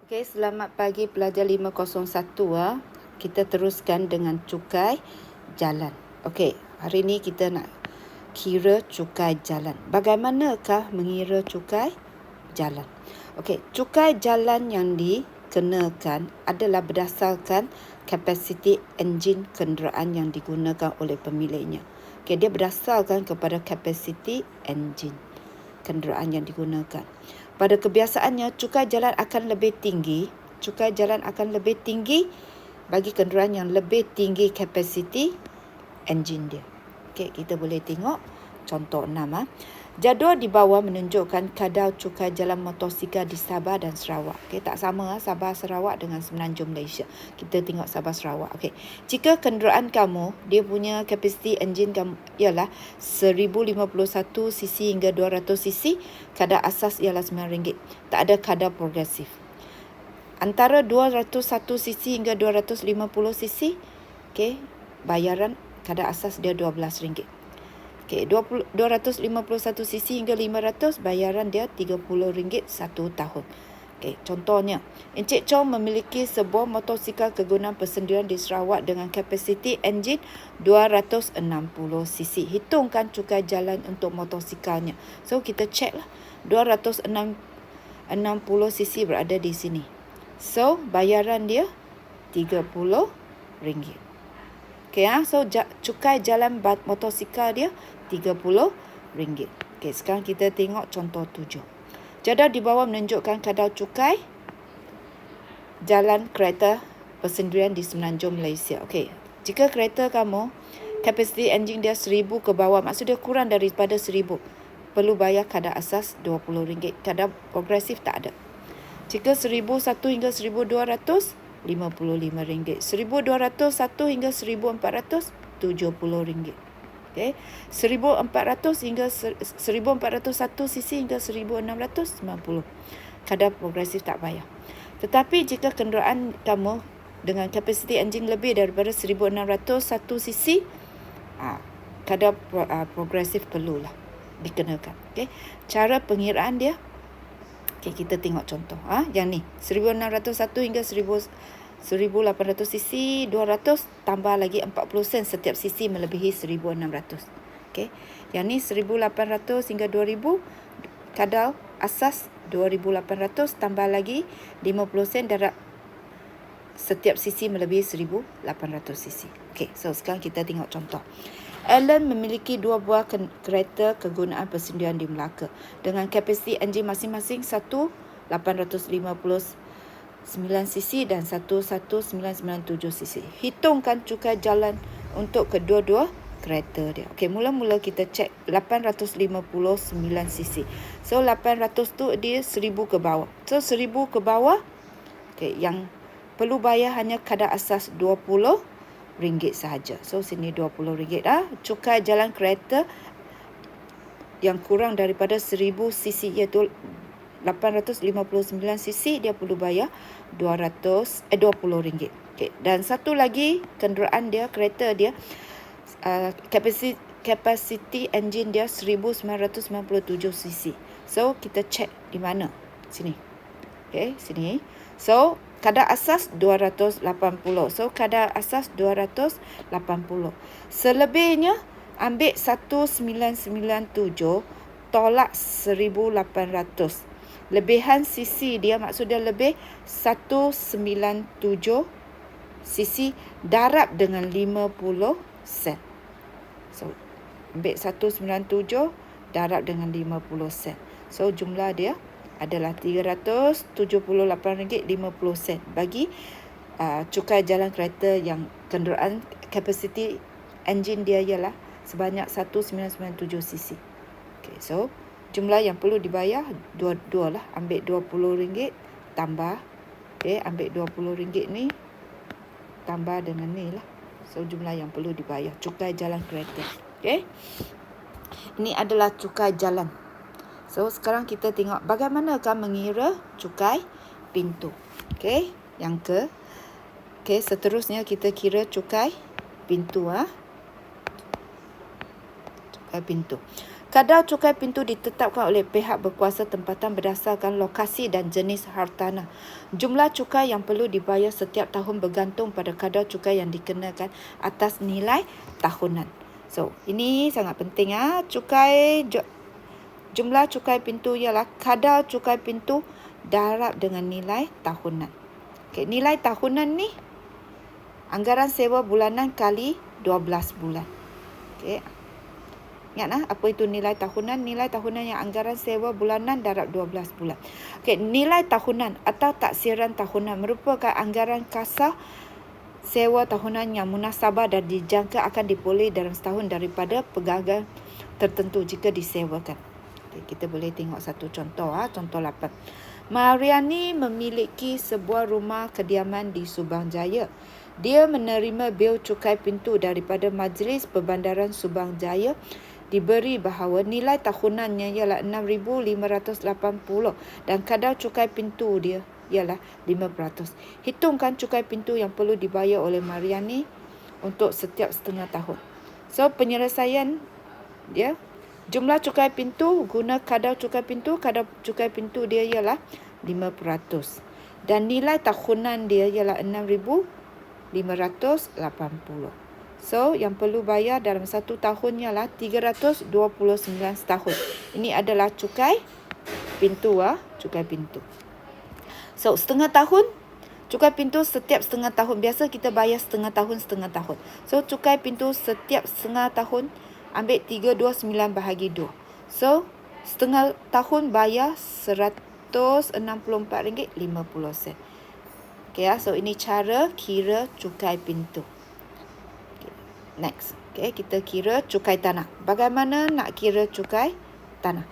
Okey, selamat pagi pelajar 501 . Kita teruskan dengan cukai jalan. Okey, hari ini kita nak kira cukai jalan. Bagaimanakah mengira cukai jalan? Okey, cukai jalan yang dikenakan adalah berdasarkan kapasiti enjin kenderaan yang digunakan oleh pemiliknya. Okey, dia berdasarkan kepada kapasiti enjin kenderaan yang digunakan. Pada kebiasaannya, cukai jalan akan lebih tinggi. Cukai jalan akan lebih tinggi bagi kenderaan yang lebih tinggi kapasiti enjin dia. Okey, kita boleh tengok contoh 6. Jadual di bawah menunjukkan kadar cukai jalan motosikal di Sabah dan Sarawak. Okey, tak sama Sabah Sarawak dengan Semenanjung Malaysia. Kita tengok Sabah Sarawak. Okey. Jika kenderaan kamu dia punya kapasiti enjin kamu ialah 1051 cc hingga 200 cc, kadar asas ialah RM9. Tak ada kadar progresif. Antara 201 cc hingga 250 cc, okey, bayaran kadar asas dia RM12. Okey, 251 cc hingga 500, bayaran dia RM30 satu tahun. Okey, contohnya, Encik Chong memiliki sebuah motosikal kegunaan persendirian di Sarawak dengan kapasiti enjin 260 cc. Hitungkan cukai jalan untuk motosikalnya. So, kita check lah. 260 cc berada di sini. So, bayaran dia RM30. Okey, so cukai jalan motosikal dia RM30. Okey, sekarang kita tengok contoh 7. Jadual di bawah menunjukkan kadar cukai jalan kereta persendirian di Semenanjung Malaysia. Okey, jika kereta kamu kapasiti enjin dia 1000 ke bawah, maksud dia kurang daripada 1000, perlu bayar kadar asas RM20. Kadar progresif tak ada. Jika 1001 hingga 1200, RM55. 1201 hingga 1400, RM70. Okey. 1400 hingga 1401 cc hingga 1600, RM90. Kadar progresif tak bayar. Tetapi jika kenderaan kamu dengan kapasiti enjin lebih daripada 1601 cc, kadar progresif perlulah dikenakan. Okey. Cara pengiraan dia, okey, kita tengok contoh. Yang ni 1601 hingga 1800 cc, 200 tambah lagi 40 sen setiap cc melebihi 1600. Okey. Yang ni 1800 hingga 2000, kadar asas 2800 tambah lagi 50 sen darab setiap cc melebihi 1800 cc. Okey, so sekarang kita tengok contoh. Alan memiliki 2 buah kereta kegunaan persendirian di Melaka dengan kapasiti enjin masing-masing 1859 cc dan 11997 cc. Hitungkan cukai jalan untuk kedua-dua kereta dia. Okey, mula-mula kita cek 859 cc. So 800 tu dia 1000 ke bawah. So 1000 ke bawah, okey, yang perlu bayar hanya kadar asas RM20 sahaja. So sini RM20 dah. Cukai jalan kereta yang kurang daripada 1000 cc iaitu 859 cc, dia perlu bayar RM20. Okey, dan satu lagi kenderaan dia, kereta dia kapasiti enjin dia 1997 cc. So kita check di mana? Sini. Okey, sini. So kadar asas 280. So kadar asas 280. Selebihnya ambil 1997 tolak 1800. Lebihan cc dia, maksud dia lebih 197 cc darab dengan 50 sen. So ambil 197 darab dengan 50 sen. So jumlah dia adalah RM378.50 bagi cukai jalan kereta yang kenderaan kapasiti enjin dia ialah sebanyak 1997 cc. Okey, so jumlah yang perlu dibayar dua lah. Ambil RM20 tambah, okey, ambil RM20 ni tambah dengan ni lah. So jumlah yang perlu dibayar cukai jalan kereta. Okey, ini adalah cukai jalan. So sekarang kita tengok bagaimanakah mengira cukai pintu. Okey, okey, seterusnya kita kira cukai pintu. Cukai pintu. Kadar cukai pintu ditetapkan oleh pihak berkuasa tempatan berdasarkan lokasi dan jenis hartanah. Jumlah cukai yang perlu dibayar setiap tahun bergantung pada kadar cukai yang dikenakan atas nilai tahunan. So, ini sangat penting. Jumlah cukai pintu ialah kadar cukai pintu darab dengan nilai tahunan. Okay, nilai tahunan ni anggaran sewa bulanan kali 12 bulan. Okay. Ingat apa itu nilai tahunan? Nilai tahunan yang anggaran sewa bulanan darab 12 bulan. Okey, nilai tahunan atau taksiran tahunan merupakan anggaran kasar sewa tahunan yang munasabah dan dijangka akan dipulih dalam setahun daripada pegangan tertentu jika disewakan. Okey, kita boleh tengok satu contoh. Contoh 8. Mariani memiliki sebuah rumah kediaman di Subang Jaya. Dia menerima bil cukai pintu daripada Majlis Perbandaran Subang Jaya. Diberi bahawa nilai tahunannya ialah 6,580 dan kadar cukai pintu dia ialah 5%. Hitungkan cukai pintu yang perlu dibayar oleh Mariani untuk setiap setengah tahun. So, penyelesaian dia, jumlah cukai pintu guna kadar cukai pintu dia ialah 5%. Dan nilai tahunan dia ialah 6,580. So, yang perlu bayar dalam satu tahun ialah 329 setahun. Ini adalah cukai pintu. Cukai pintu. So, setengah tahun, cukai pintu setiap setengah tahun. Biasa kita bayar setengah tahun. So, cukai pintu setiap setengah tahun, ambil 329 bahagi 2. So, setengah tahun bayar RM164.50. Okay, so ini cara kira cukai pintu. Next, kita kira cukai tanah. Bagaimana nak kira cukai tanah?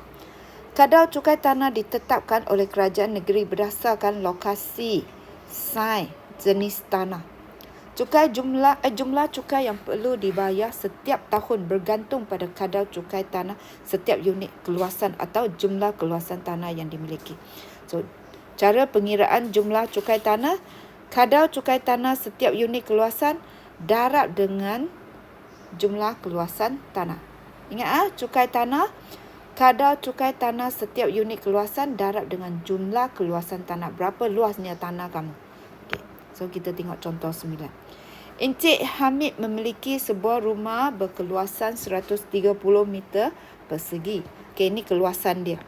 Kadar cukai tanah ditetapkan oleh kerajaan negeri berdasarkan lokasi, saiz, jenis tanah. Jumlah cukai yang perlu dibayar setiap tahun bergantung pada kadar cukai tanah setiap unit keluasan atau jumlah keluasan tanah yang dimiliki. So, cara pengiraan jumlah cukai tanah, kadar cukai tanah setiap unit keluasan darab dengan jumlah keluasan tanah. Ingat cukai tanah, kadar cukai tanah setiap unit keluasan darab dengan jumlah keluasan tanah. Berapa luasnya tanah kamu? Okay. So, kita tengok contoh 9. Encik Hamid memiliki sebuah rumah berkeluasan 130 meter persegi. Okay, ini keluasan dia.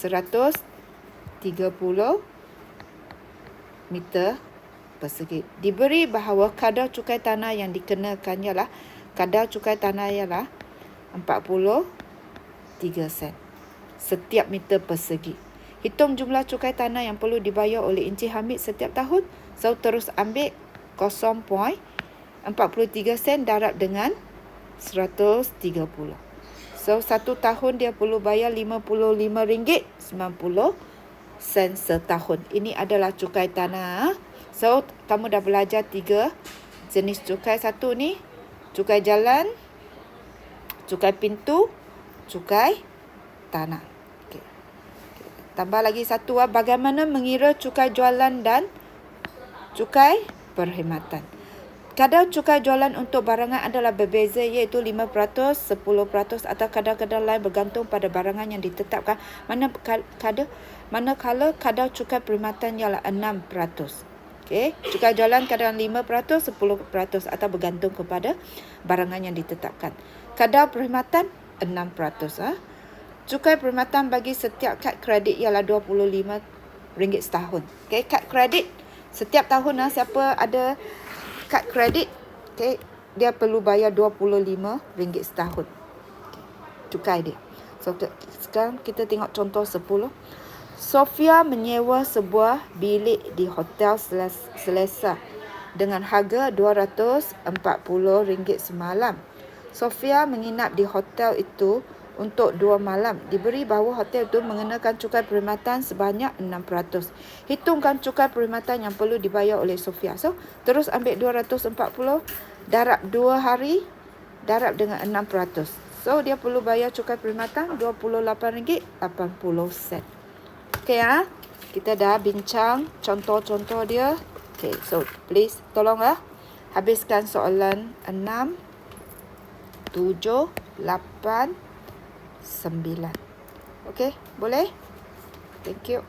130 meter persegi. Diberi bahawa kadar cukai tanah yang dikenakan ialah 43 sen setiap meter persegi. Hitung jumlah cukai tanah yang perlu dibayar oleh Encik Hamid setiap tahun. So, terus ambil 0.43 sen darab dengan 130. So, satu tahun dia perlu bayar RM55.90 setahun. Ini adalah cukai tanah. So, kamu dah belajar 3 jenis cukai. Satu ni, cukai jalan, cukai pintu, cukai tanah. Okay. Tambah lagi satu, bagaimana mengira cukai jualan dan cukai perkhidmatan. Kadar cukai jualan untuk barangan adalah berbeza, iaitu 5%, 10% atau kadar-kadar lain bergantung pada barangan yang ditetapkan. Manakala kadar cukai perkhidmatan ialah 6%. Okay. Cukai jualan kadang 5%, 10% atau bergantung kepada barangan yang ditetapkan. Kadar perkhidmatan 6%. Cukai perkhidmatan bagi setiap kad kredit ialah RM25 setahun. Okay. Kad kredit setiap tahun siapa ada kad kredit, okay, dia perlu bayar RM25 setahun. Okay. Cukai dia. So, sekarang kita tengok contoh 10. Sofia menyewa sebuah bilik di Hotel Selesa dengan harga RM240 semalam. Sofia menginap di hotel itu untuk 2 malam. Diberi bahawa hotel itu mengenakan cukai perkhidmatan sebanyak 6%. Hitungkan cukai perkhidmatan yang perlu dibayar oleh Sofia. So, terus ambil 240 darab 2 hari darab dengan 6%. So, dia perlu bayar cukai perkhidmatan RM28.80. Okay, kita dah bincang contoh-contoh dia. Okay, so please tolong habiskan soalan 6, 7, 8, Okey, boleh? Thank you.